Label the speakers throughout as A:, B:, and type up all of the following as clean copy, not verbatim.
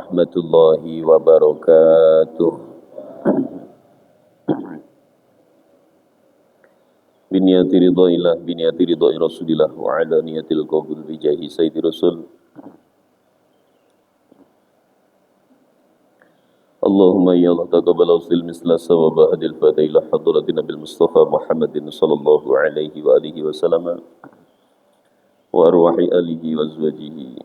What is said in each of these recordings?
A: warahmatullahi wabarakatuh. Biniyati ridhoillah, biniyati ridhoi rasulillah, wa ala niyatil qabul bijahi sayyidi rasul. Allahumma ya Allah taqabbal usil misla sawaba hadil fadailah hadrati nabil mustafa Muhammadin sallallahu alaihi wa alihi wa sallam wa arwahi alihi wa azwajihi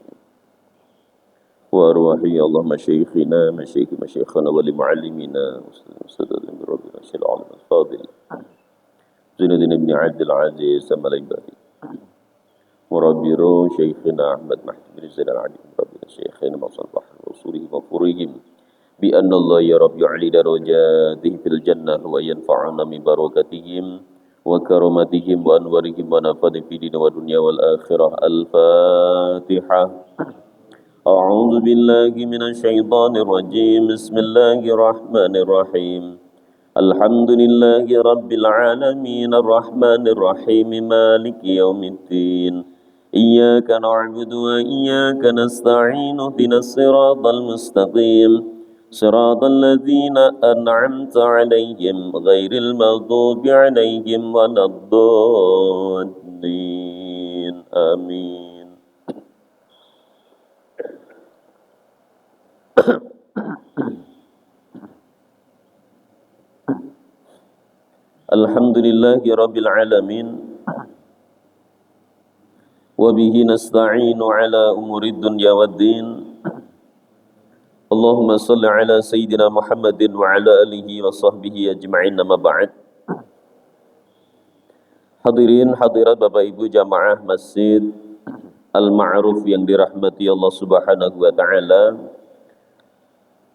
A: wa arwahi Allah masyayikhina masyayikhana wa li muallimina ustadzina rabbina syil alim al-fadil Zainuddin ibn Abdul Aziz Al-Ibadi Murabiru Syekhina Ahmad Mahdi bin Zain al-Adi Murabiru Syekhina Masallah Rasulih wa Furihim Bi anna Allah ya Rabbi yu'li darajatihim fil jannah wa yanfa'una min barakatihim wa karamatihim wa anwarihim wa nafadhi fi din wa dunya wal akhirah. Al-Fatihah. A'udzu billahi minasy syaithanir rajim. Bismillahirrahmanirrahim. Alhamdulillahi rabbil alamin arrahmanir rahim maliki yaumiddin. Iyyaka na'budu wa iyyaka nasta'in ihdinas siratal mustaqim. صراط الذين أنعمت عليهم غير المغضوب عليهم ولا الضالين آمين. الحمد لله رب العالمين وبه نستعين على أمور الدنيا والدين. Allahumma salli ala Sayyidina Muhammadin wa ala alihi wa sahbihi ajma'in nama ba'd. Hadirin hadirat Bapak Ibu jamaah Masjid Al-Ma'ruf yang dirahmati Allah Subhanahu wa taala.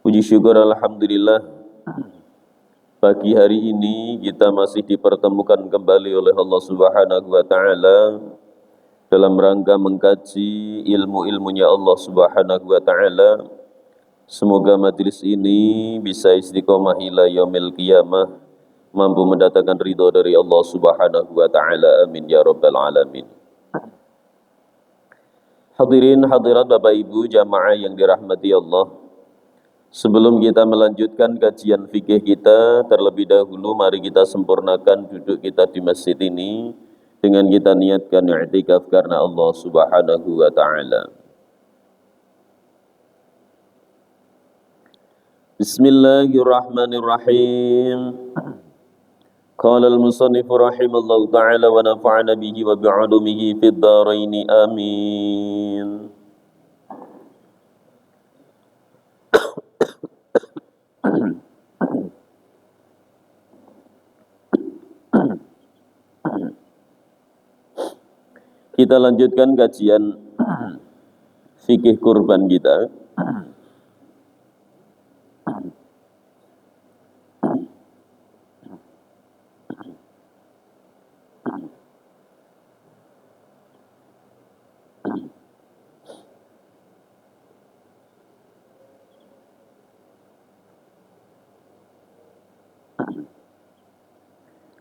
A: Puji syukur alhamdulillah pagi hari ini kita masih dipertemukan kembali oleh Allah Subhanahu wa taala dalam rangka mengkaji ilmu-ilmunya Allah Subhanahu wa taala. Semoga majelis ini bisa istiqomah ila yaumil qiyamah, mampu mendatangkan ridho dari Allah Subhanahu wa taala. Amin ya rabbal alamin. Hadirin hadirat Bapak Ibu jamaah yang dirahmati Allah. Sebelum kita melanjutkan kajian fikih kita, terlebih dahulu mari kita sempurnakan duduk kita di masjid ini dengan kita niatkan i'tikaf karena Allah Subhanahu wa taala. Bismillahirrahmanirrahim. Qala al-musannif rahimallahu ta'ala wa nafa'ana bihi wa bi'ulumihi fid dharain amin. Kita lanjutkan kajian fikih kurban kita.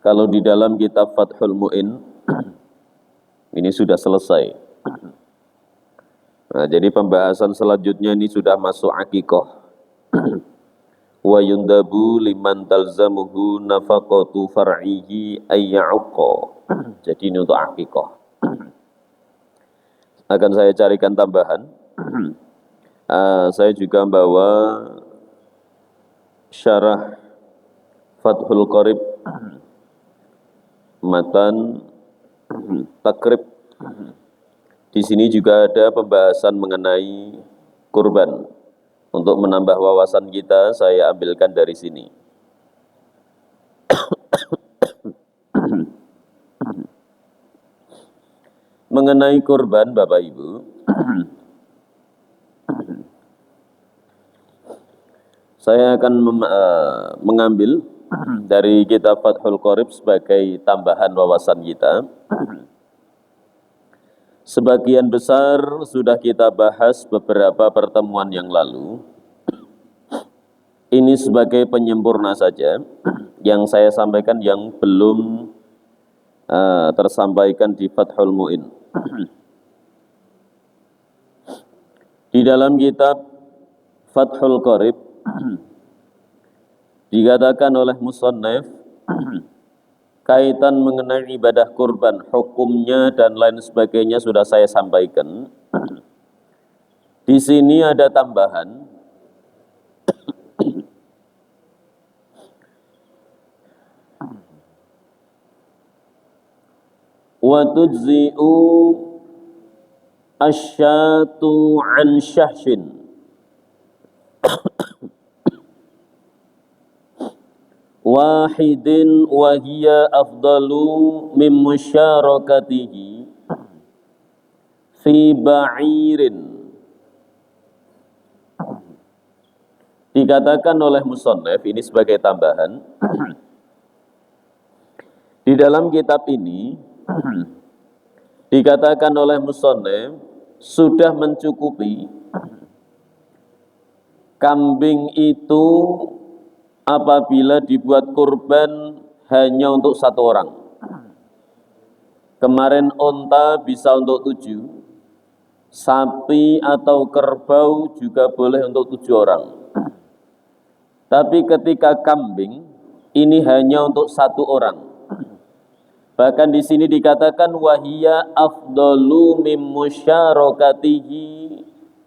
A: Kalau di dalam kitab Fathul Mu'in ini sudah selesai. Nah, jadi pembahasan selanjutnya ini sudah masuk akikah. Wa yundabu liman talzamuhu nafaqatu far'ihi ayya'uqa. Jadi ini untuk akikah. Akan saya carikan tambahan. Saya juga membawa syarah Fathul Qarib matan takrib. Di sini juga ada pembahasan mengenai kurban. Untuk menambah wawasan kita, saya ambilkan dari sini. Mengenai kurban, Bapak Ibu, saya akan mengambil dari kitab Fathul Qarib sebagai tambahan wawasan kita. Sebagian besar sudah kita bahas beberapa pertemuan yang lalu. Ini sebagai penyempurna saja yang saya sampaikan yang belum tersampaikan di Fathul Mu'in. Di dalam kitab Fathul Qorib dikatakan oleh musannif kaitan mengenai ibadah kurban, hukumnya dan lain sebagainya sudah saya sampaikan. Di sini ada tambahan. Wa tujzi'u asyatu an syahshin wahidin wa hiya afdalu min musyarakatihi fi ba'irin. Dikatakan oleh musannif ini sebagai tambahan. Di dalam kitab ini dikatakan oleh musannif sudah mencukupi kambing itu apabila dibuat kurban hanya untuk satu orang. Kemarin onta bisa untuk 7, sapi atau kerbau juga boleh untuk 7 orang. Tapi ketika kambing ini hanya untuk 1 orang. Bahkan di sini dikatakan wahiyya afdalu mim musyarakatihi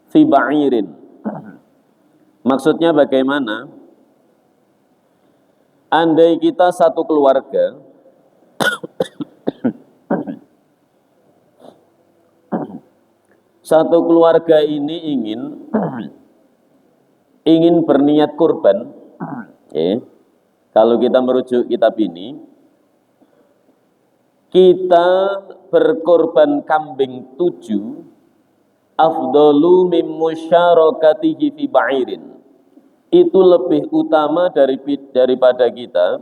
A: fi ba'irin. Maksudnya bagaimana? Andai kita satu keluarga satu keluarga ini ingin berniat kurban, kalau kita merujuk kitab ini, kita berkorban kambing 7 afdalu mim musyarakatihi fi ba'irin. Itu lebih utama daripada kita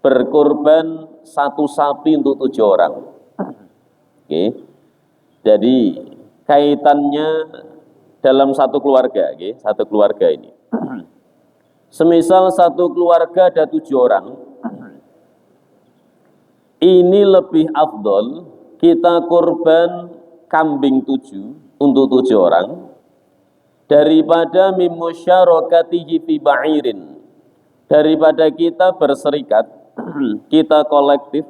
A: berkorban 1 sapi untuk 7 orang. Jadi kaitannya dalam satu keluarga, satu keluarga ini. Semisal satu keluarga ada 7 orang, ini lebih afdol kita korban kambing 7 untuk 7 orang daripada mim musyarakatihi fi ba'irin, daripada kita berserikat, kita kolektif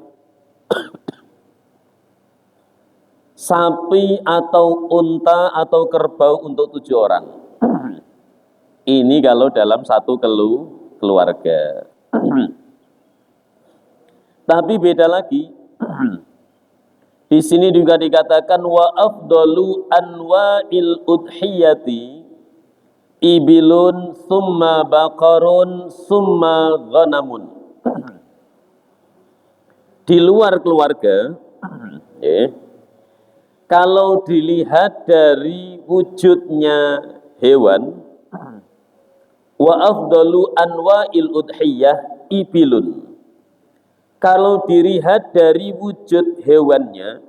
A: sapi atau unta atau kerbau untuk 7 orang. Ini kalau dalam satu keluarga. Tapi beda lagi. Di sini juga dikatakan wa afdalu anwa'il udhiyati ibilun summa baqarun summa ghanamun. Di luar keluarga, kalau dilihat dari wujudnya hewan, wa afdalu anwa'il udhiyah ibilun. Kalau dilihat dari wujud hewannya,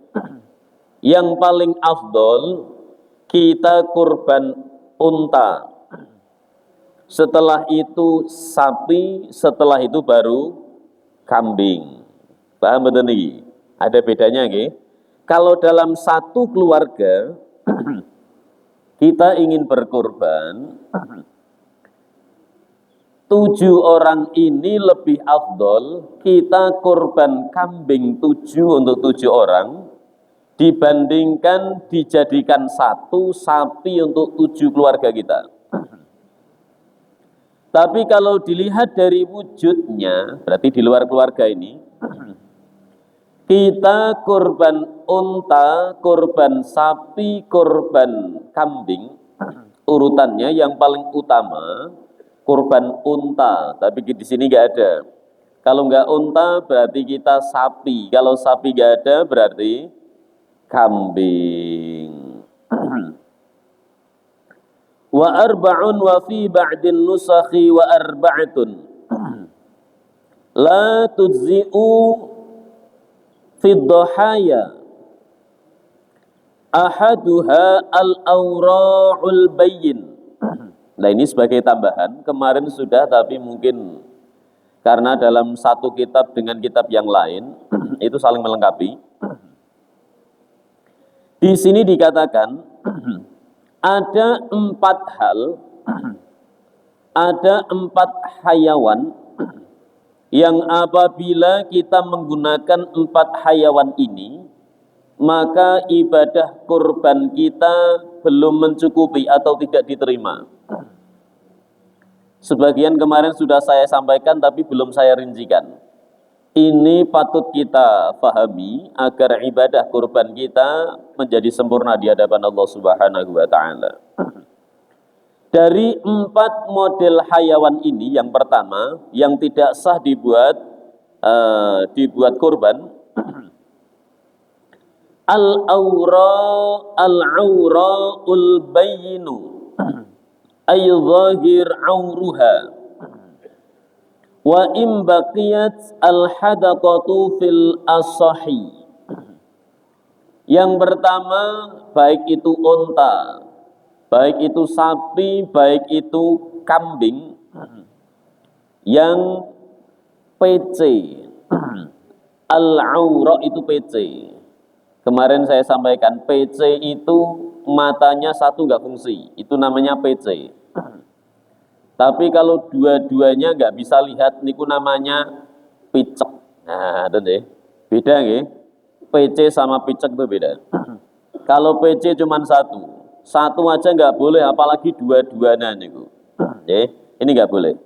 A: yang paling afdol kita kurban unta. Setelah itu sapi, setelah itu baru kambing. Paham betul nih? Ada bedanya nggih? Kalau dalam satu keluarga kita ingin berkurban, 7 orang ini lebih afdol kita kurban kambing 7 untuk 7 orang dibandingkan dijadikan 1 sapi untuk 7 keluarga kita. Tapi kalau dilihat dari wujudnya, berarti di luar keluarga ini, kita kurban unta, kurban sapi, kurban kambing, urutannya yang paling utama kurban unta, tapi di sini nggak ada. Kalau nggak unta berarti kita sapi. Kalau sapi nggak ada berarti kambing. Wa arba'un wa fi ba'din nusakhi wa arba'atun la tujzi'u fi dhahaya ahaduha al-awra'ul bayyin. Nah ini sebagai tambahan, kemarin sudah tapi mungkin karena dalam satu kitab dengan kitab yang lain itu saling melengkapi. Di sini dikatakan ada 4 hal Ada 4 hayawan yang apabila kita menggunakan 4 hayawan ini, maka ibadah kurban kita belum mencukupi atau tidak diterima. Sebagian kemarin sudah saya sampaikan tapi belum saya rincikan. Ini patut kita fahami agar ibadah kurban kita menjadi sempurna di hadapan Allah Subhanahu wa taala. Dari 4 model hayawan ini, yang pertama yang tidak sah dibuat kurban, al-aura'ul bayyinu ay zahir auruha wa im baqiyat al-hadaqatu fil asahi. Yang pertama, baik itu unta, baik itu sapi, baik itu kambing yang PC, al-aura itu PC. Kemarin saya sampaikan PC itu matanya satu nggak fungsi, itu namanya PC. Tapi kalau dua-duanya nggak bisa lihat, niku namanya picek. Nah, itu deh, beda nggih? PC sama picek itu beda. Kalau PC cuma satu aja nggak boleh, apalagi dua-duanya niku. Ini nggak boleh.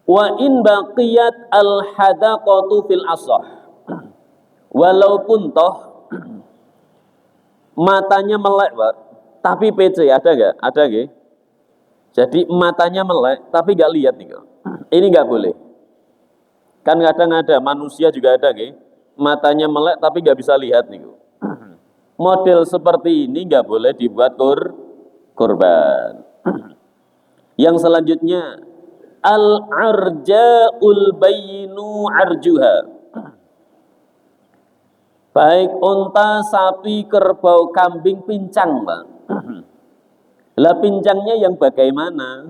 A: Wa in baqiyat al-hadaqatu fil asah. Walaupun toh matanya melek, Pak, tapi PC ada nggak? Ada nggih? Jadi matanya melek tapi nggak lihat nih. Ini nggak boleh. Kan kadang ada manusia juga ada nggih, matanya melek tapi nggak bisa lihat nih. Model seperti ini nggak boleh dibuat kurban. Yang selanjutnya, al-arja'ul bayyinu arjuha. Baik unta, sapi, kerbau, kambing, pincang, Pak. Lah pincangnya yang bagaimana?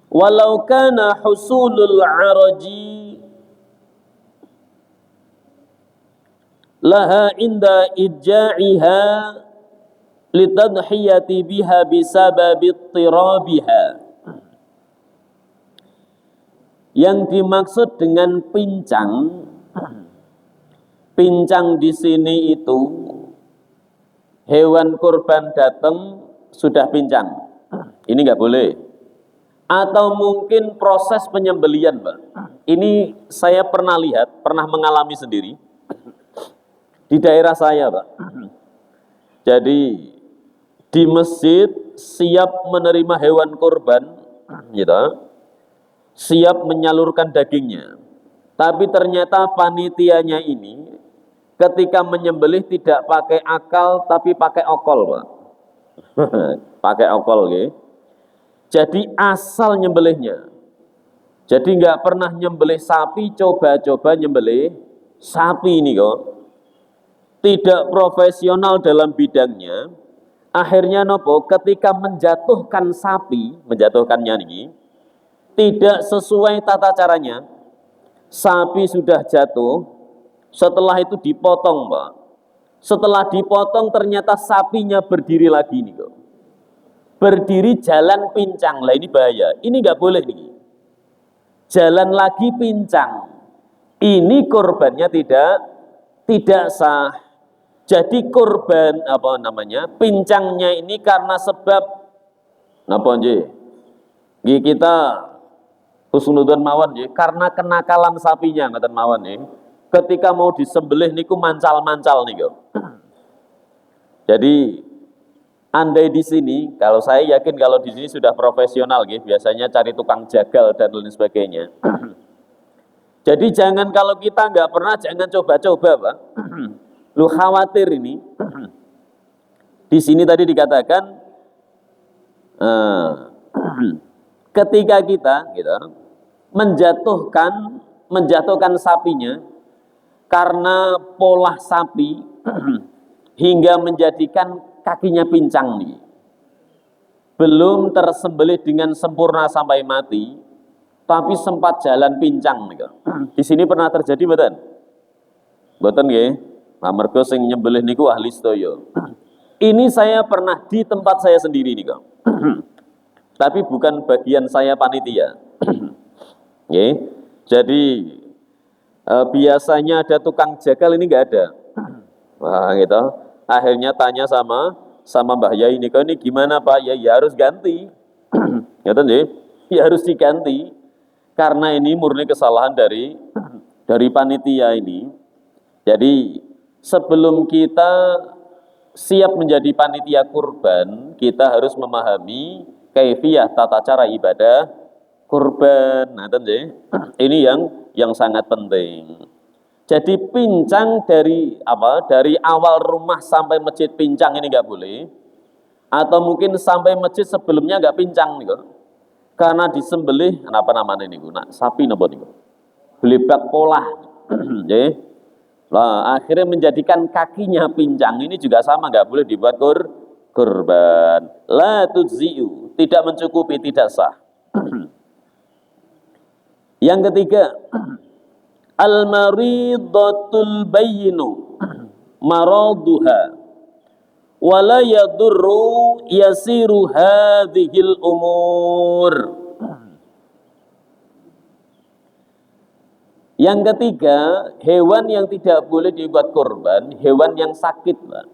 A: Walau kana husulul araji laha inda idja'iha litadhiyati biha bisababi tirabiha. Yang dimaksud dengan pincang di sini itu hewan kurban datang sudah pincang. Ini nggak boleh. Atau mungkin proses penyembelian, Pak. Ini saya pernah lihat, pernah mengalami sendiri di daerah saya, Pak. Jadi di masjid siap menerima hewan kurban, gitu, siap menyalurkan dagingnya. Tapi ternyata panitianya ini ketika menyembelih tidak pakai akal tapi pakai okol, Pak. Pakai okol, gitu. Jadi asal nyembelihnya. Jadi nggak pernah nyembelih sapi, coba-coba nyembelih sapi ini kok. Tidak profesional dalam bidangnya. Akhirnya nopo, ketika menjatuhkan sapi, menjatuhkannya ini tidak sesuai tata caranya. Sapi sudah jatuh, setelah itu dipotong, Pak. Setelah dipotong ternyata sapinya berdiri lagi nih kok. Berdiri jalan pincang, lah ini bahaya. Ini nggak boleh nih. Jalan lagi pincang. Ini korbannya tidak sah. Jadi korban pincangnya ini karena sebab napa nggih? Nggih kita husnudon mawon nggih, karena kenakalan sapinya ngoten mawon nggih. Ketika mau disembelih niku mancal-mancal niku. Jadi andai di sini, kalau saya yakin kalau di sini sudah profesional, gitu, biasanya cari tukang jagal dan lain sebagainya. Jadi jangan kalau kita nggak pernah, jangan coba-coba, Pak. Lu khawatir ini. Di sini tadi dikatakan, ketika kita gitu, menjatuhkan sapinya karena pola sapi hingga menjadikan kakinya pincang nih. Belum tersembelih dengan sempurna sampai mati, tapi sempat jalan pincang nih. Di sini pernah terjadi mboten? Mboten nggih. Amarga sing nyembelih niku ahli sedaya. Ini saya pernah di tempat saya sendiri nih kok. Tapi bukan bagian saya panitia. Oke. Jadi biasanya ada tukang jagal, ini nggak ada. Wah gitu. Akhirnya tanya sama Mbah Yai ini, kok ini gimana Pak? Ya harus ganti. Gitu nih. Ya harus diganti. Karena ini murni kesalahan dari panitia ini. Jadi sebelum kita siap menjadi panitia kurban, kita harus memahami kaifiyah tata cara ibadah kurban. Nah, ini yang sangat penting. Jadi pincang dari Dari awal rumah sampai masjid pincang ini nggak boleh. Atau mungkin sampai masjid sebelumnya nggak pincang nih kok. Karena disembelih apa namanya nih nak sapi napa nih kok. Belebak polah. Nggih. Lah, akhirnya menjadikan kakinya pincang, ini juga sama, nggak boleh dibuat kurban. La tujzi'u, tidak mencukupi, tidak sah. Yang ketiga, al-maridatul bayyinu maraduha wala yadurru yasiru hadhil umur. Yang ketiga, hewan yang tidak boleh dibuat korban, hewan yang sakit, Pak.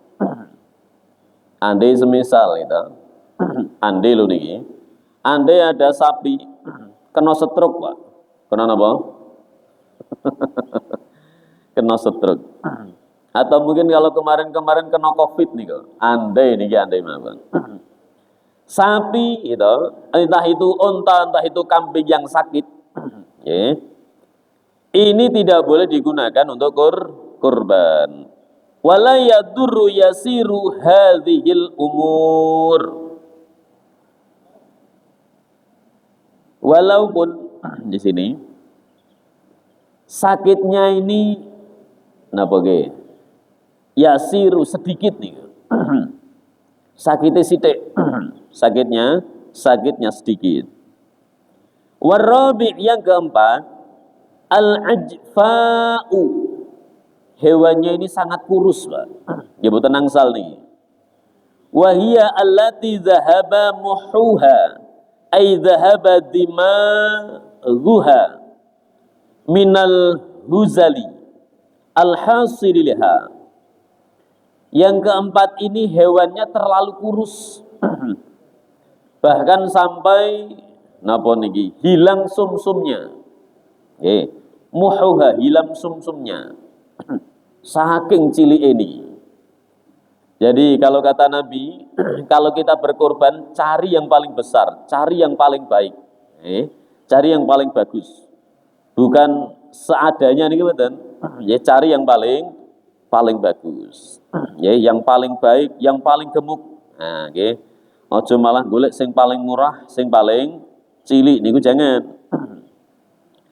A: Andai semisal itu, andai lu nih, andai ada sapi kena stroke, Pak. Kena apa? Kena stroke. Atau mungkin kalau kemarin kena COVID nih kok. Andai mawon. Sapi itu, entah itu unta, entah itu kambing yang sakit, ya. Ini tidak boleh digunakan untuk kurban. Wala yadurru yasiru hadhil umur. Walaupun di sini sakitnya ini napa ge? Yasiru sedikit nih. Sakitnya sithik. Sakitnya sedikit. Warabi' yang keempat, al-ajfa'u, hewannya ini sangat kurus, Pak. Ya bukan angsal nih. Wahia allati dhahaba muhuha, ay dhahaba dimaghuha minal huzali al-hasililiha. Yang keempat ini hewannya terlalu kurus. Bahkan sampai napa niki hilang sumsumnya. Muhuha, hilang sumsumnya. Saking cilik ini. Jadi kalau kata Nabi, kalau kita berkorban, cari yang paling besar, cari yang paling baik, cari yang paling bagus. Bukan seadanya nih betul. Ya cari yang paling bagus. Ya yang paling baik, yang paling gemuk. Nah, nggih. Aja malah golek sing paling murah, sing paling cilik niku jangan.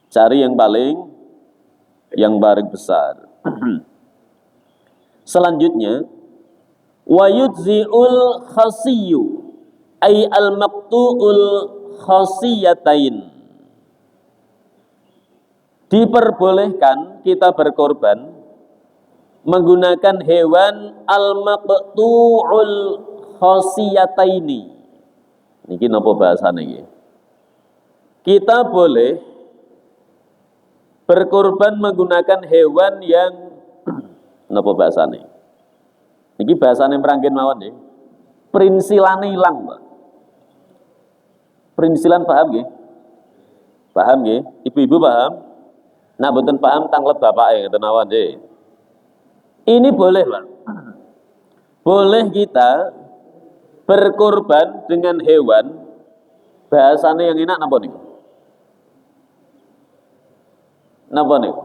A: Cari yang paling besar. Selanjutnya, wa yujzi'ul khasiyyu ay al-maqtu'ul khasiyatain. Diperbolehkan kita berkorban menggunakan hewan al-maqtu'ul khasiyataini. Niki napa bahasane iki? Kita boleh berkorban menggunakan hewan yang napa bahasane? Niki bahasane meranggen mawon nggih. Prinsilane ilang, Pak. Prinsilan paham nggih? Paham nggih? Ibu-ibu paham? Nah, mboten paham tanglet bapake ngeten mawon nggih. Ini boleh, Pak. Boleh kita berkorban dengan hewan bahasane yang enak napa niku? Napa niku?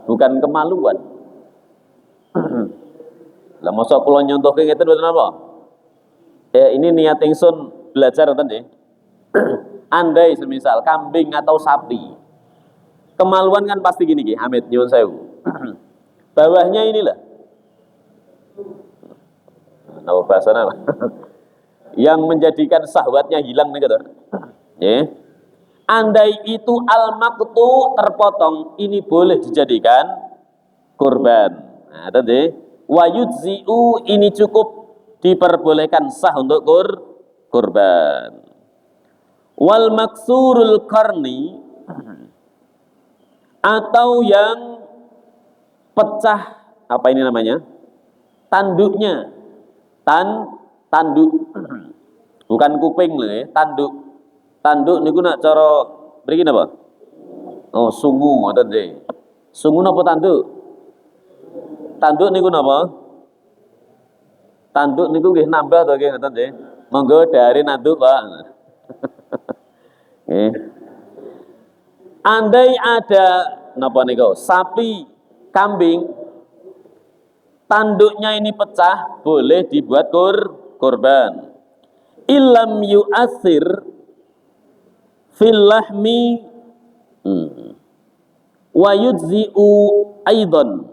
A: Bukan kemaluan. Lah mosok kula nyontohke ngeten mboten napa? Ini niat ingsun belajar ngoten nggih. Andai semisal kambing atau sapi. Kemaluan kan pasti gini nggih, Hamid nyuwun sewu. Bawahnya inilah. Napa bahasana? Yang menjadikan syahwatnya hilang nih kata. Andai itu al-maqtu terpotong, ini boleh dijadikan kurban. Nah, tadi Wa yujzi'u, ini cukup, diperbolehkan, sah untuk kurban. Wal maksurul qarni, atau yang pecah, apa ini namanya? Tanduknya. Tanduk. Bukan kuping lho ya, tanduk. Tanduk niku nak cara mriki napa? Oh, sungu ngoten nggih. Sungu napa tanduk? Tanduk niku napa? Tanduk niku nggih nambah to nggih ngoten nggih. Monggo dari nanduk, Pak. Nggih. Andai ada napa niku? Sapi, kambing, tanduknya ini pecah, boleh dibuat kurban. Ilam yu'athir fil lahmi wa yujzi'u aidan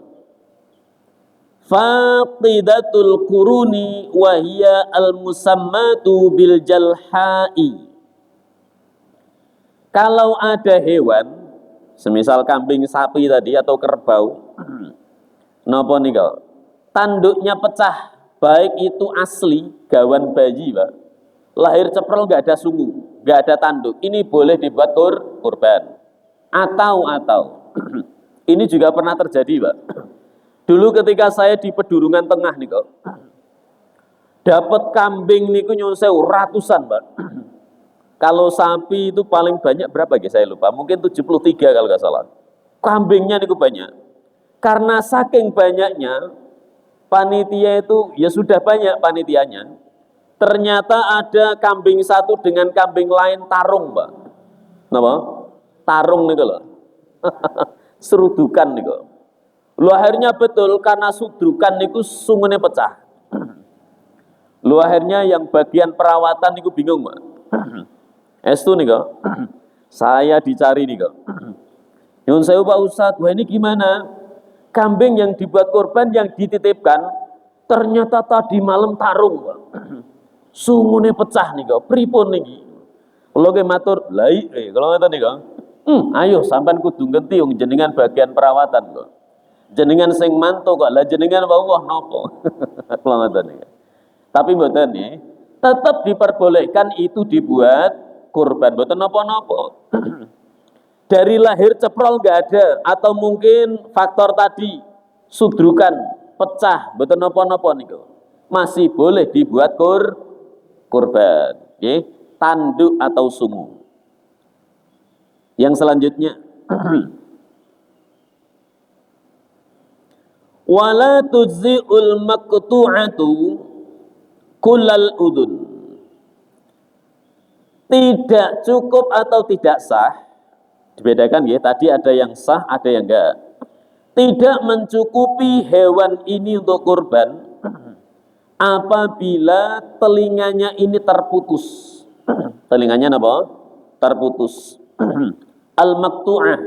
A: faqidatul quruni wa hiya al musammatu bil jalha'i. Kalau ada hewan, semisal kambing, sapi tadi atau kerbau, napa nika? Tanduknya pecah, baik itu asli gawan bayi, Pak. Lahir ceprol nggak ada sungu, nggak ada tanduk. Ini boleh dibuat kurban. Atau ini juga pernah terjadi, Pak. Dulu ketika saya di pedurungan tengah nih kok, dapat kambing niku nyuwun sewu ratusan, Pak. Kalau sapi itu paling banyak berapa ya saya lupa, mungkin 73 kalau nggak salah. Kambingnya niku banyak. Karena saking banyaknya, panitia itu ya sudah banyak panitianya. Ternyata ada kambing satu dengan kambing lain tarung, Pak. Napa? Tarung niku lho. Serudukan niku. Lu akhirnya betul karena sudrukan niku sungune pecah. Lu akhirnya yang bagian perawatan niku bingung, Pak. Estu niku. Saya dicari niku. Nyuwun sewu Pak Ustadz, wah ini gimana? Kambing yang dibuat korban yang dititipkan ternyata tadi malam tarung, Pak. Sungune pecah niku. Pripun niki? Kula ge matur, "Lah kalau ngoten niku. Ayo sampean kudu ngenti wong jenengan bagian perawatan kok. Jenengan sing mantu kok, lah jenengan Allah napa?" Kula ngoten niku. Tapi mboten nggih, tetap diperbolehkan itu dibuat kurban, mboten napa-napa. Dari lahir ceprol nggak ada, atau mungkin faktor tadi sudrukan pecah, mboten napa-napa niku. Masih boleh dibuat kurban, nggih, tanduk atau sungu. Yang selanjutnya, wala tujzi'ul maqtu'atu kullal udun. Tidak cukup atau tidak sah, dibedakan ya, tadi ada yang sah, ada yang enggak. Tidak mencukupi hewan ini untuk kurban apabila telinganya ini terputus. Telinganya apa? Terputus. Al-maqtu'ah,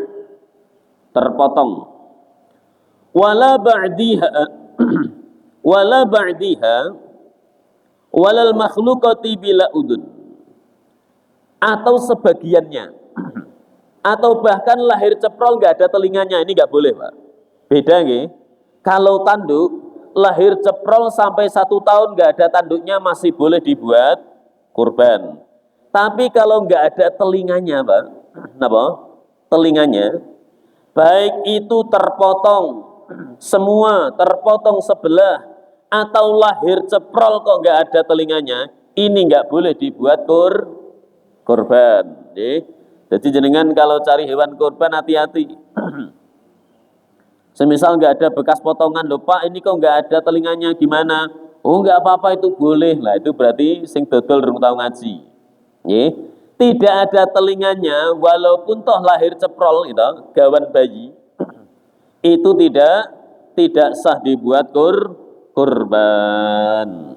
A: terpotong. Wala ba'diha wala ba'diha walal makhluqati bila udun, atau sebagiannya, atau bahkan lahir ceprol nggak ada telinganya, ini nggak boleh, Pak. Beda nggih. Kalau tanduk lahir ceprol sampai 1 tahun nggak ada tanduknya masih boleh dibuat kurban. Tapi kalau nggak ada telinganya, Pak, napa? Telinganya, baik itu terpotong semua, terpotong sebelah, atau lahir ceprol kok nggak ada telinganya, ini nggak boleh dibuat kurban. Jadi jenengan kalau cari hewan kurban hati-hati. Semisal nggak ada bekas potongan, lho Pak, ini kok nggak ada telinganya, gimana? Oh nggak apa-apa, itu boleh. Lah itu berarti sing dodol durung tau ngaji. Tidak ada telinganya, walaupun toh lahir ceprol gitu, gawan bayi, itu tidak sah dibuat kurban.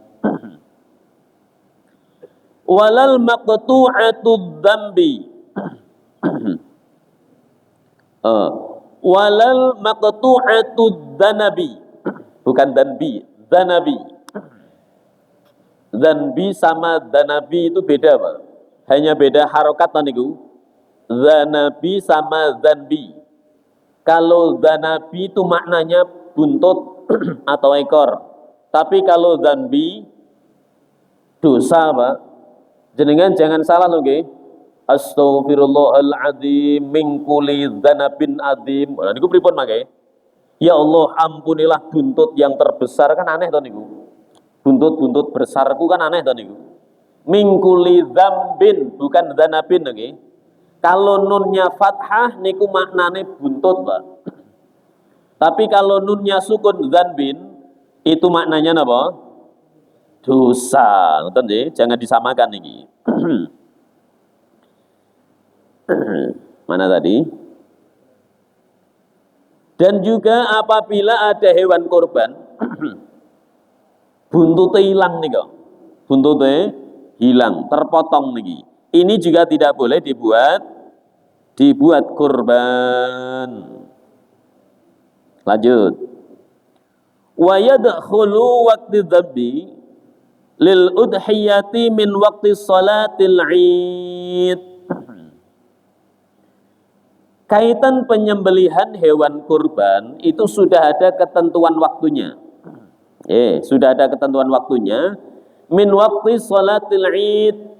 A: Walal maqtu'atud dzambi. Walal maqtu'atud dzanabi. Bukan dzanbi, dzanabi. Dzanbi sama dzanabi itu beda, Pak. Hanya beda harokat niku. Dzanabi sama dzanbi. Kalau dzanabi itu maknanya buntut, atau ekor. Tapi kalau dzanbi dosa, Pak. Jenengan jangan salah loh nggih. Astaghfirullahaladzim min kulli dzanabin adzim. Lah niku pripun mangke? Ya Allah, ampunilah buntut yang terbesar, kan aneh to niku. Buntut-buntut besarku kan aneh to niku. Min kulli dzambin bukan dzanabin nggih. Kalau nunnya fathah niku maknane buntut, Pak. Tapi kalau nunnya sukun dzanbin itu maknanya apa? Dosa. Ngoten nggih, jangan disamakan niki. Mana tadi? Dan juga apabila ada hewan kurban buntutnya hilang nih kok. Buntutnya hilang, terpotong niki. Ini juga tidak boleh dibuat kurban. Lanjut. Wa yadkhulu waqti dzabbi lil udhiyati min waqti salatil 'id. Kaitan penyembelihan hewan kurban itu sudah ada ketentuan waktunya. Sudah ada ketentuan waktunya min waqti salatil 'id.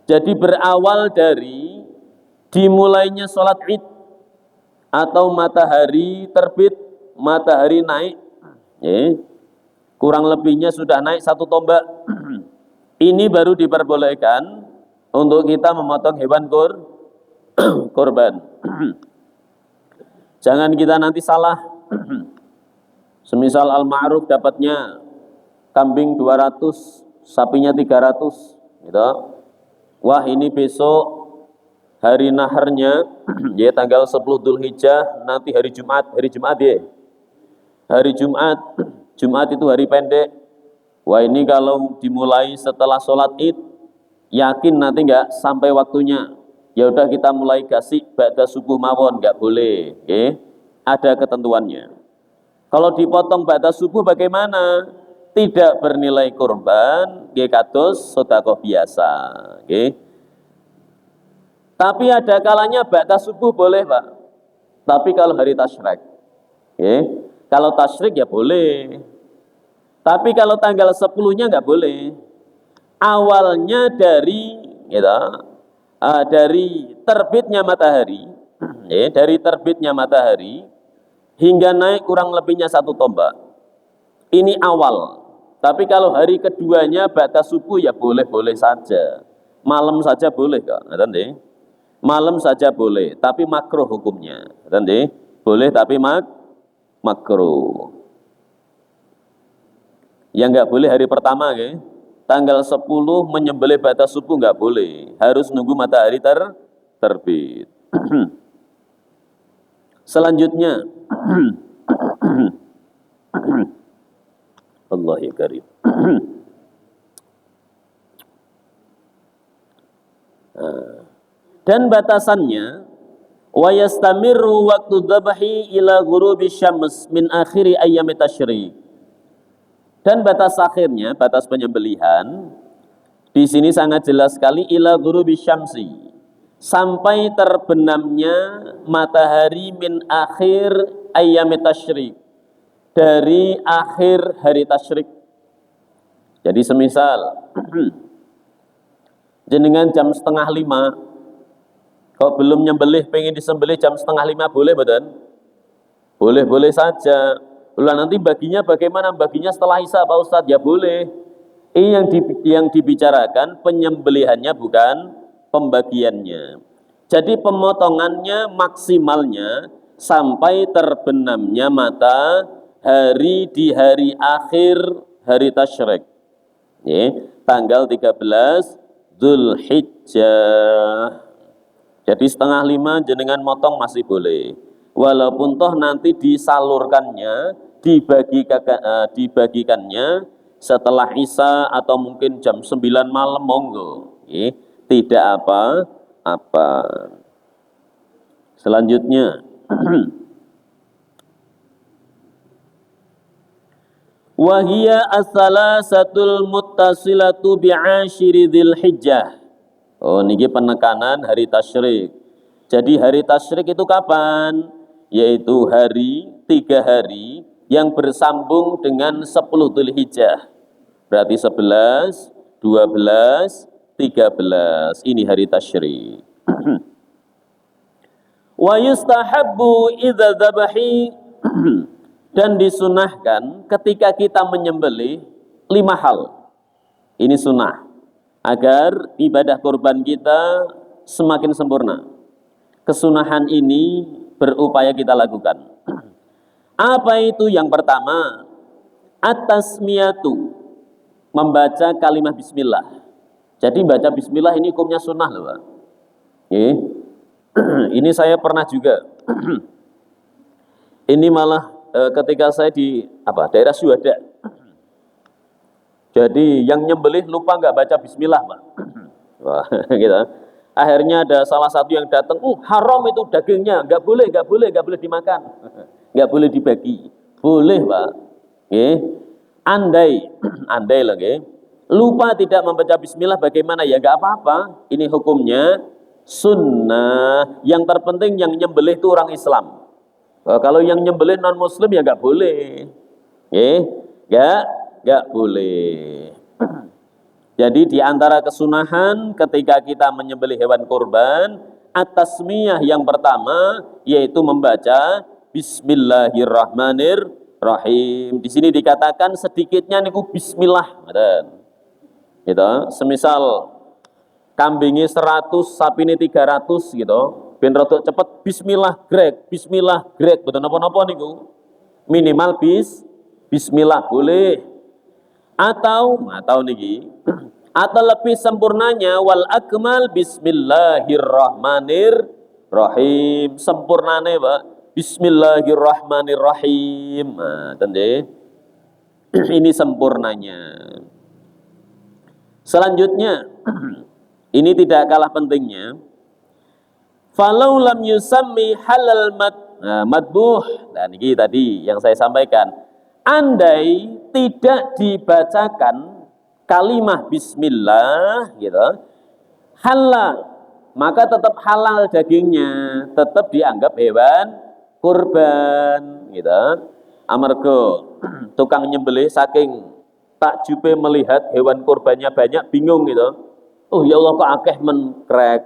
A: Jadi berawal dari dimulainya salat Id atau matahari terbit, matahari naik. Kurang lebihnya sudah naik 1 tombak. Ini baru diperbolehkan untuk kita memotong hewan kurban. Jangan kita nanti salah. Semisal al-ma'ruf dapatnya kambing 200, sapinya 300, gitu. Wah, ini besok hari naharnya ya tanggal 10 Dzulhijjah, nanti hari Jumat ya. Hari Jumat itu hari pendek. Wah, ini kalau dimulai setelah sholat Id, yakin nanti enggak sampai waktunya. Ya udah kita mulai gasik ba'da subuh mawon, enggak boleh, ada ketentuannya. Kalau dipotong ba'da subuh bagaimana? Tidak bernilai kurban, kados sedekah biasa, Tapi ada kalanya ba'da subuh boleh, Pak. Tapi kalau hari tasyrik, kalau tasyrik ya boleh. Tapi kalau tanggal 10-nya enggak boleh. Awalnya dari dari terbitnya matahari, dari terbitnya matahari hingga naik kurang lebihnya 1 tombak. Ini awal. Tapi kalau hari keduanya ba'da subuh ya boleh-boleh saja. Malam saja boleh kok, malam saja boleh, tapi makruh hukumnya. Boleh tapi makruh. Yang enggak boleh hari pertama, tanggal 10 menyembelih ba'da subuh enggak boleh. Harus nunggu matahari terbit. Selanjutnya Allahi karim. Dan batasannya wa yastamiru waqtu dzabhi ila ghurubi syams min akhiri ayyami tasyrik. Dan batas akhirnya, batas penyembelihan di sini sangat jelas sekali ila ghurubi syamsi, sampai terbenamnya matahari min akhir ayyami tasyrik, dari akhir hari tasyrik. Jadi semisal jenengan jam 4:30, kalau belum nyembelih pengen disembelih jam 4:30 boleh mboten? Boleh-boleh saja. Lah nanti baginya bagaimana? Baginya setelah Isya Pak Ustadz? Ya boleh. Ini yang dibicarakan penyembelihannya bukan pembagiannya. Jadi pemotongannya maksimalnya sampai terbenamnya matahari di hari akhir hari tasyrik. Tanggal 13 Dzulhijjah. Jadi 4:30 jenengan motong masih boleh. Walaupun toh nanti disalurkannya, dibagikannya setelah Isya atau mungkin jam 9 malam, monggo. Tidak apa-apa. Selanjutnya wahia as-salasatul muttasilatu bi'ashiri Dzulhijjah. Oh, niki penekanan hari tasyrik. Jadi hari tasyrik itu kapan? Yaitu 3 hari yang bersambung dengan 10 Dzulhijjah. Berarti 11, 12, 13. Ini hari tasyrik. Wa yustahabbu idza dzabahi dan disunahkan ketika kita menyembelih 5 hal. Ini sunnah agar ibadah kurban kita semakin sempurna. Kesunahan ini berupaya kita lakukan. Apa itu? Yang pertama, at-tasmiyatu, membaca kalimat bismillah. Jadi baca bismillah ini hukumnya sunnah loh, Pak. Ini saya pernah juga. Ini malah ketika saya di daerah Syuhada. Jadi yang nyembelih lupa nggak baca bismillah, Pak. Wah, gitu. Akhirnya ada salah satu yang datang, haram itu dagingnya, nggak boleh dimakan, nggak boleh dibagi. Boleh, Pak. Andai lagi, lupa tidak membaca bismillah bagaimana ya, nggak apa-apa. Ini hukumnya sunnah. Yang terpenting yang nyembelih itu orang Islam. Kalau yang nyembelih non Muslim ya nggak boleh. Nggak boleh. Jadi di antara kesunahan ketika kita menyembelih hewan kurban, at-tasmiyah yang pertama yaitu membaca Bismillahirrahmanirrahim. Di sini dikatakan sedikitnya niku bismillah. Gitu. Semisal kambingnya 100, sapine 300 gitu. Ben rodok cepet bismillah grek, betul napa-napa niku. Minimal bismillah boleh. Atau niki, atau lebih sempurnanya wal akmal bismillahirrahmanirrahim. Sempurnane, Pak. Bismillahirrahmanirrahim. Tende. Ini sempurnanya. Selanjutnya, ini tidak kalah pentingnya. Falau lam yusammi halal madbuh. Nah, ini tadi yang saya sampaikan. Andai tidak dibacakan kalimah bismillah gitu, halal, maka tetap halal dagingnya, tetap dianggap hewan kurban gitu. Amarga tukang nyembelih saking takjube melihat hewan kurbannya banyak, bingung gitu. Oh ya Allah, kok akeh men krek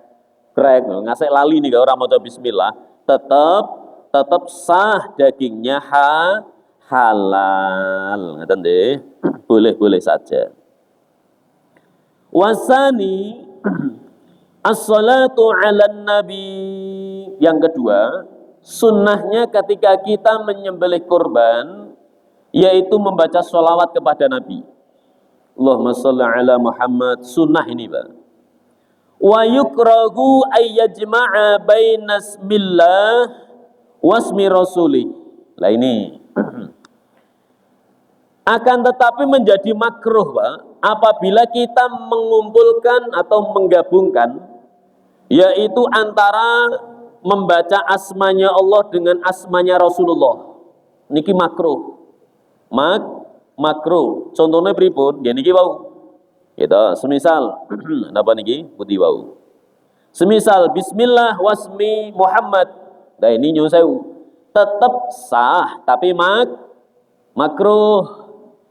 A: ngasih lali nih orang maca bismillah, tetap sah dagingnya halal, ngaten nggih. Boleh saja. Wasani as-salatu 'alan nabi. Yang kedua, sunnahnya ketika kita menyembelih kurban yaitu membaca sholawat kepada Nabi. Allahumma sholli ala Muhammad. Sunnah ini, Pak. Wa yukrahu ayyajma'a bainasmillah wasmi rasulih. Lah ini akan tetapi menjadi makruh, Pak, apabila kita mengumpulkan atau menggabungkan yaitu antara membaca asmanya Allah dengan asmanya Rasulullah. Niki makruh. Makruh. Contohnya pripun? Ya niki wau. Gitu, semisal napa niki? Putih wau. Semisal bismillah wasmi Muhammad. Nah ini nyuwun sewu. Tetap sah tapi makruh.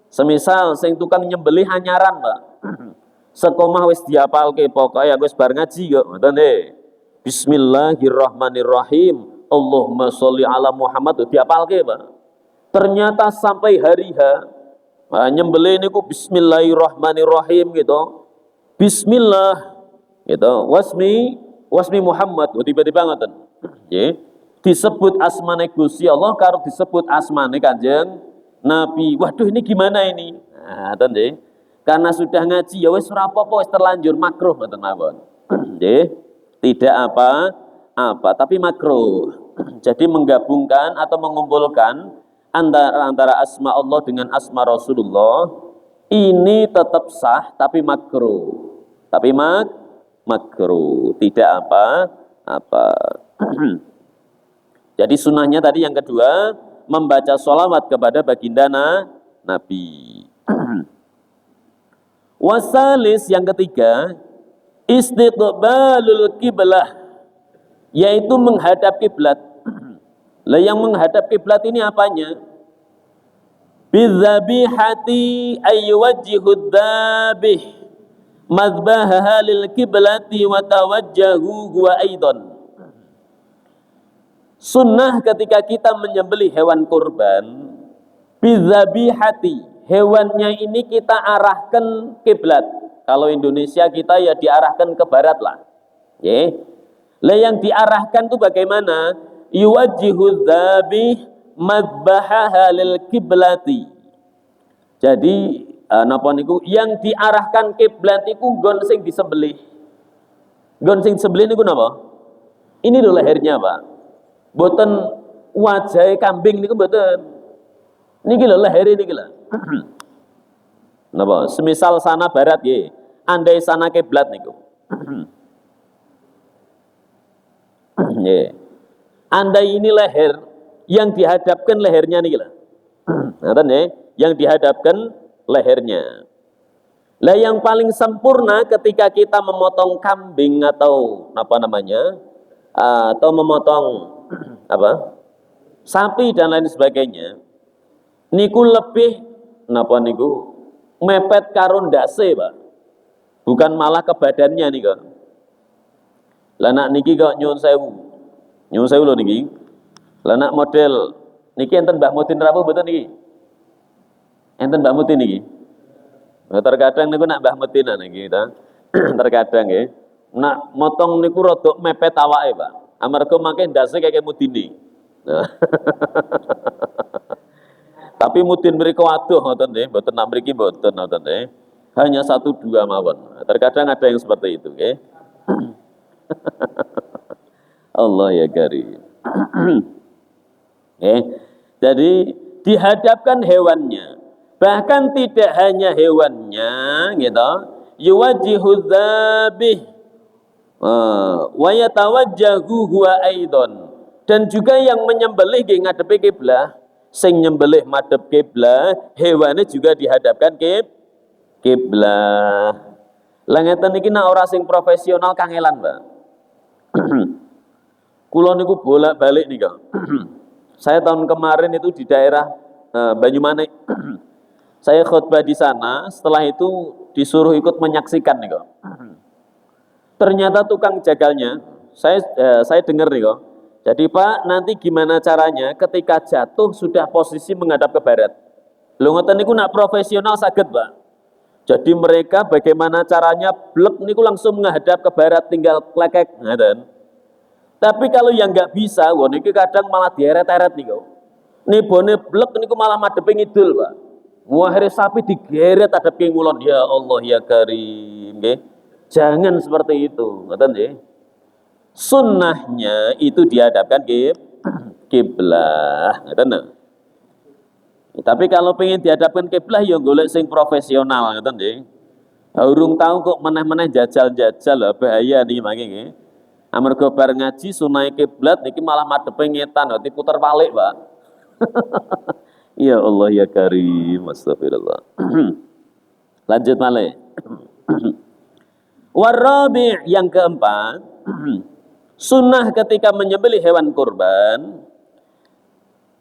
A: Semisal sing tukang nyembelih anyaran, Pak. Sekomah wis diapalke, pokoke wis bar ngaji kok, ngoten nggih. Bismillahirrahmanirrahim. Allahumma sholli ala Muhammad diapalke, Pak. Ternyata sampai hari H nyembelih niku bismillahirrahmanirrahim gitu. Bismillah gitu. Wasmi Muhammad tiba-tiba ngoten. Nggih. Disebut asmane Gusti Allah karo disebut asmane Kanjeng Nabi. Waduh, ini gimana ini? Nah, nggih. Karena sudah ngaji ya wis ora apa-apa, wis terlanjur makruh ngoten mawon. Nggih. Tidak apa-apa, tapi makruh. Jadi menggabungkan atau mengumpulkan antara asma Allah dengan asma Rasulullah ini tetap sah tapi makruh. Tapi makruh, tidak apa-apa. Jadi sunnahnya tadi yang kedua, membaca sholawat kepada baginda Nabi. Wasalis yang ketiga, istiqbalul kiblah, yaitu menghadap kiblat. Lah yang menghadap kiblat ini apanya? bidzabihati ayyuwajjihu dzabih madbahaha lil kiblati wa tawajjahu huwa aidan. Sunnah ketika kita menyembelih hewan kurban, bidzabihati, hewannya ini kita arahkan kiblat. Kalau Indonesia kita ya diarahkan ke barat lah. Ya. Lah yang diarahkan itu bagaimana? Yuwajjihu dzabih madbahaha lil kiblati. Jadi napa niku yang diarahkan kiblat iku nggon sing disembelih. Nggon sing disembelih niku napa? Ini lho lehernya, Pak. Mboten wajah kambing niku mboten. Niki lho leher niki lho. Napa? Semisal sana barat nggih, andai sana kiblat niku. Nggih. Andai ini leher yang dihadapkan lehernya niki lho. Ngoten nggih, yang dihadapkan lehernya. Lah yang paling sempurna ketika kita memotong kambing atau apa namanya? Atau memotong apa? Sapi dan lain sebagainya. Niku lebih napa niku? Mepet karo ndase, Pak. Bukan malah ke badannya nika. Lah nak niki kok nyuwun sewu. Nyuwun sewu lho niki. Lah nak model niki enten Mbah Mudin rawuh mboten niki? Enten Mbah Mudin niki. Nah, terkadang niku nak Mbah Mudin niki ta. Terkadang nggih. Nak motong niku rada mepet awake, Pak. Amarga mangke ndase kaya Mudine. Nah. Tapi Mudin mriku waduh ngoten nggih, mboten nak mriki mboten ngoten nggih. Hanya 1-2 mawon. Terkadang ada yang seperti itu nggih. Allah ya karim. Jadi dihadapkan hewannya. Bahkan tidak hanya hewannya gitu. Yuwajjihu dzabih wa yatawajjahu huwa aidan. Dan juga yang menyembelih nggih ngadepi kiblah, sing nyembelih madhep kiblah, hewane juga dihadapkan kiblah. Lah ngeten iki nek ora sing profesional kangelan, Pak. Kula niku bolak-balik nika. Saya tahun kemarin itu di daerah Banyumanik. Saya khutbah di sana, setelah itu disuruh ikut menyaksikan nika. Ternyata tukang jagalnya, saya dengar nih kok. Jadi Pak, nanti gimana caranya ketika jatuh sudah posisi menghadap ke barat? Lho ngoten niku nak profesional saged, Pak. Jadi mereka bagaimana caranya blek niku langsung menghadap ke barat tinggal klekek ngoten. Tapi kalau yang nggak bisa, wah niki kadang malah dieret-eret niku. Nibone blek niku malah madhepe ngidul, Pak. Akhirnya sapi digeret hadap ke ngulon. Ya Allah ya Karim, nggih. Jangan seperti itu, ngoten nggih. Sunnahnya itu dihadapkan kiblah, ngoten. Tapi kalau pengen dihadapkan kiblah ya golek sing profesional, ngoten nggih. Urung tahu kok meneh-meneh jajal-jajal lah bahaya niki mangke nggih. Amarga bar ngaji sunai kiblat niki malah madhepe ngetan, nanti puter balik, Pak. Ya Allah ya Karim, astagfirullah. Lanjut malih. Warabi' yang keempat, sunnah ketika menyembelih hewan kurban,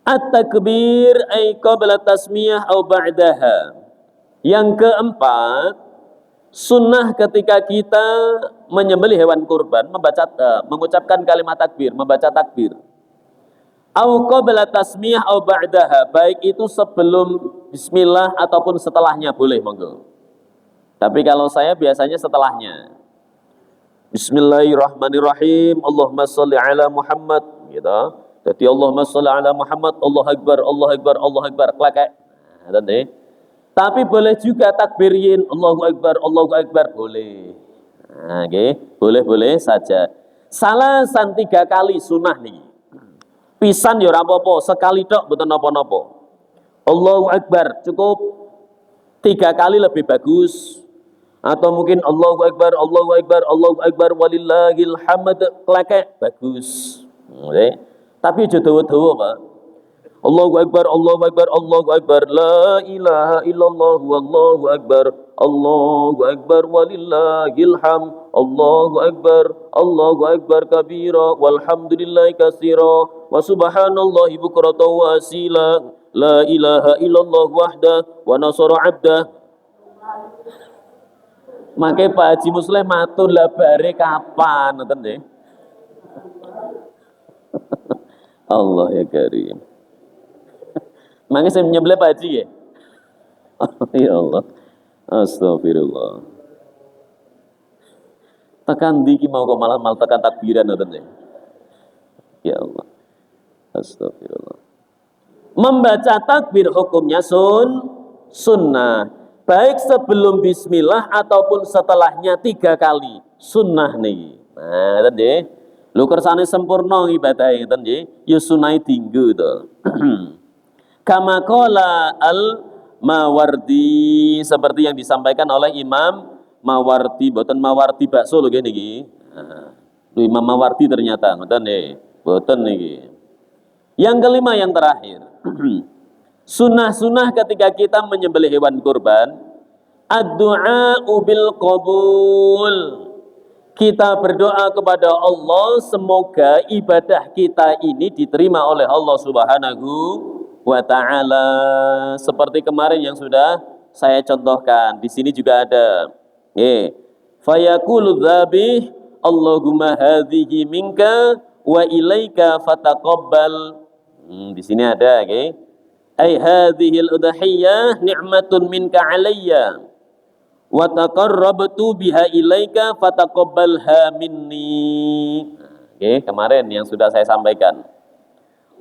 A: at-takbir ay qabla tasmiyah au ba'daha. Yang keempat, sunnah ketika kita menyembelih hewan kurban, mengucapkan kalimat takbir, membaca takbir. Au qabla tasmiyah au ba'daha, baik itu sebelum bismillah ataupun setelahnya boleh, monggo. Tapi kalau saya biasanya setelahnya. Bismillahirrahmanirrahim. Allahumma sholli ala Muhammad, gitu. Jadi Allahumma sholli ala Muhammad, Allahu akbar, Allahu akbar, Allahu akbar, klakek. Nah, tapi boleh juga takbirin Allahu akbar, boleh. Nah, okay. Boleh-boleh saja. Salasan 3 kali sunnah nih. Pisan ya ora apa-apa, sekali tok mboten napa-napa. Allahu akbar cukup, 3 kali lebih bagus. Atau mungkin Allahu akbar, Allahu akbar, Allahu akbar walillahil hamd, klakek bagus. Okay. Tapi aja dawa-dawa, Pak. Allahu akbar, Allahu akbar, Allahu akbar, la ilaha illallah, wallahu akbar walillahil hamd, Allahu akbar kabira, walhamdulillahi katsira, wa subhanallahi bukratan wa asila, la ilaha illallah wahdah wa nasara 'abdah. Mangke Pak Haji Muslim matur lah bare kapan ngoten nggih. Allah ya karim. Mangke saya nyembelih Pak Haji ya. Ya Allah. Astagfirullah. Tekan ndi ki mau kok malah tekan takbiran ngoten nggih. Ya Allah. Astagfirullah. Membaca takbir hukumnya sunnah. Baik sebelum bismillah ataupun setelahnya 3 kali. Sunnah nih. Nah, tadi lu kersane sempurna ibadah ngoten nggih. Ya sunai tinggu to. Kama qala al-Mawardi, seperti yang disampaikan oleh Imam Mawardi, boten Mawardi bakso lho nggih niki. Nah, Imam Mawardi ternyata ngoten nggih. Boten niki. Yang kelima yang terakhir. Sunnah-sunnah ketika kita menyembelih hewan kurban, ad-du'a bil qabul. Kita berdoa kepada Allah semoga ibadah kita ini diterima oleh Allah Subhanahu wa ta'ala. Seperti kemarin yang sudah saya contohkan. Di sini juga ada. Fayaqulu dzabih Allahumma hadhihi minka wa ilaika fataqabbal. Di sini ada, ay hadhil udhiyah ni'matun minka alayya wa taqarrabtu biha ilaika fataqabbalha minni. Kemarin yang sudah saya sampaikan.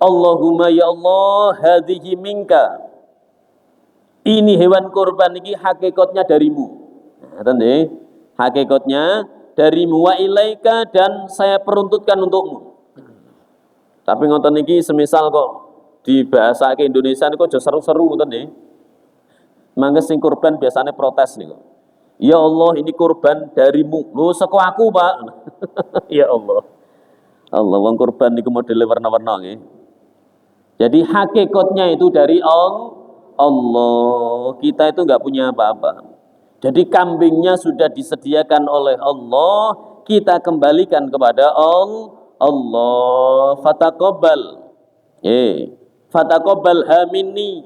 A: Allahumma ya Allah hadhihi minka. Ini hewan kurban ini hakikatnya darimu. Nah, hakikatnya darimu wa ilaika dan saya peruntutkan untukmu. Tapi ngoten niki semisal kok di bahasa ke Indonesia niku aja seru-seru ngoten nggih. Mangke sing kurban biasanya protes niku. Ya Allah ini kurban darimu. Lho saka aku, Pak. Ya Allah. Allah wong kurban niku modele warna-warna nggih. Jadi hakikatnya itu dari Allah. Kita itu enggak punya apa-apa. Jadi kambingnya sudah disediakan oleh Allah, kita kembalikan kepada Allah. Fataqabbal. Fataqabbalha minni.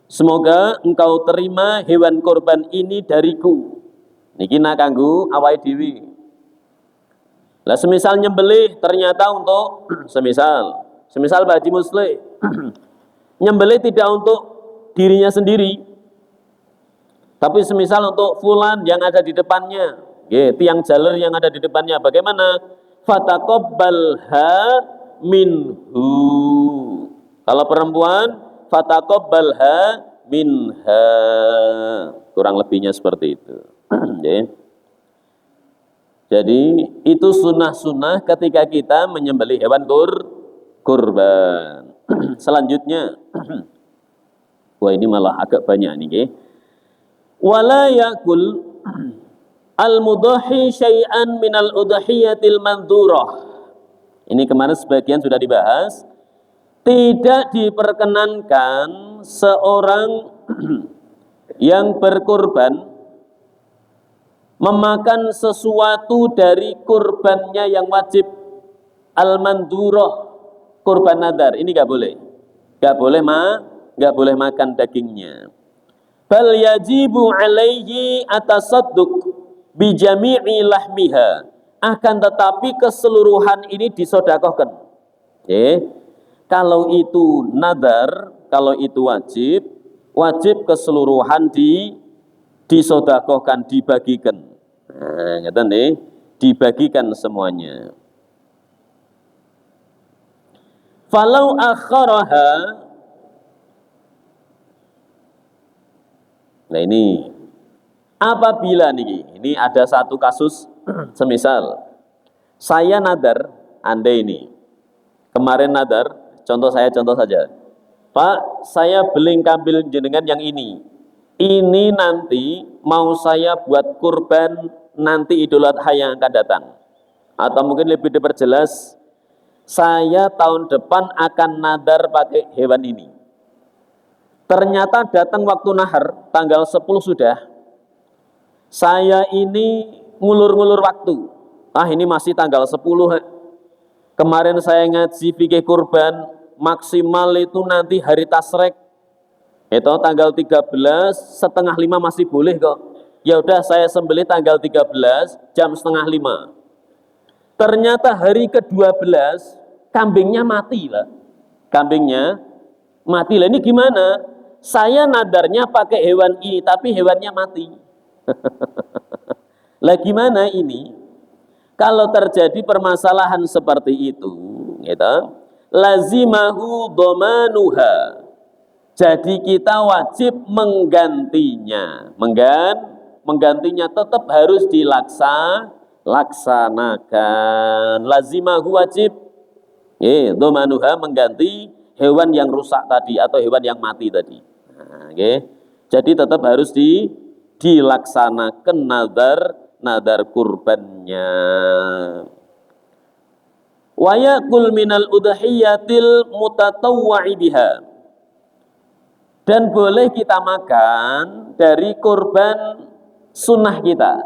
A: Semoga engkau terima hewan korban ini dariku. Niki nak kanggo awake dhewe. Lah semisal nyembelih ternyata untuk semisal Pak Haji Muslim nyembelih tidak untuk dirinya sendiri. Tapi semisal untuk fulan yang ada di depannya, tiang jaler yang ada di depannya, bagaimana? Fataqabbalha minhu. Kalau perempuan, fataqabbalha minha. Kurang lebihnya seperti itu. Jadi itu sunnah-sunnah ketika kita menyembelih hewan kurban. Selanjutnya, wah ini malah agak banyak nih. Wala yakul al-mudhahi syai'an minal udhiyatil mandhurah. Ini kemarin sebagian sudah dibahas. Tidak diperkenankan seorang yang berkurban memakan sesuatu dari kurbannya yang wajib, al-mandhurah, kurban nadar. Ini enggak boleh. Enggak boleh makan dagingnya. Bal yajibu alaihi atasadduq bi jami'i lahmiha. Akan tetapi keseluruhan ini disedekahkan. Kalau itu nadar, kalau itu wajib keseluruhan disedekahkan, dibagikan. Nah, ngeten nggih, dibagikan semuanya. Falau akharaha. Nah ini apabila ini ada satu kasus semisal saya nadar, Anda ini kemarin nadar, contoh saja. Pak, saya beli kambing jenengan yang ini nanti mau saya buat kurban nanti Idul Adha yang akan datang. Atau mungkin lebih diperjelas, saya tahun depan akan nadar pakai hewan ini. Ternyata datang waktu nahar, tanggal 10 sudah. Saya ini ngulur-ngulur waktu. Ini masih tanggal 10. Kemarin saya ngaji fikih kurban, maksimal itu nanti hari tasrek Itu tanggal 13 setengah 5 masih boleh kok. Ya udah saya sembelih tanggal 13 jam setengah 5. Ternyata hari ke-12 kambingnya mati lah. Kambingnya mati lah. Ini gimana? Saya nadarnya pakai hewan ini tapi hewannya mati. Lah gimana ini? Kalau terjadi permasalahan seperti itu, gitu, lazimahu domanuha. Jadi kita wajib menggantinya. Menggantinya tetap harus dilaksanakan. Lazimahu wajib. Domanuha mengganti hewan yang rusak tadi atau hewan yang mati tadi. Nah, jadi tetap harus dilaksanakan nadar kurbannya. Wa yaqul minal udhiyatil mutatawwa'i biha. Dan boleh kita makan dari kurban sunnah kita.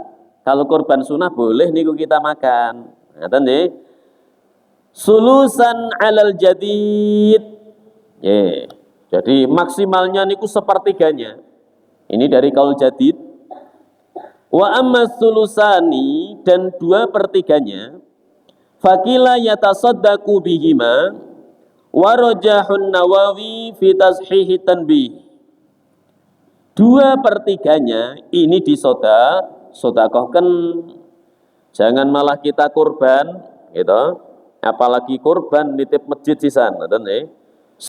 A: Kalau kurban sunnah boleh niku kita makan. Ngaten nggih. Sulusan alal jadid. Jadi maksimalnya niku sepertiganya. Ini dari kaul jadid. Wa amma sulusani dan 2/3 fakila yatasaddaqu bihima warajahun Nawawi fi tashihi tanbih. 2/3 ini disodakohkan. Jangan malah kita kurban gitu, apalagi kurban nitip masjid sisan,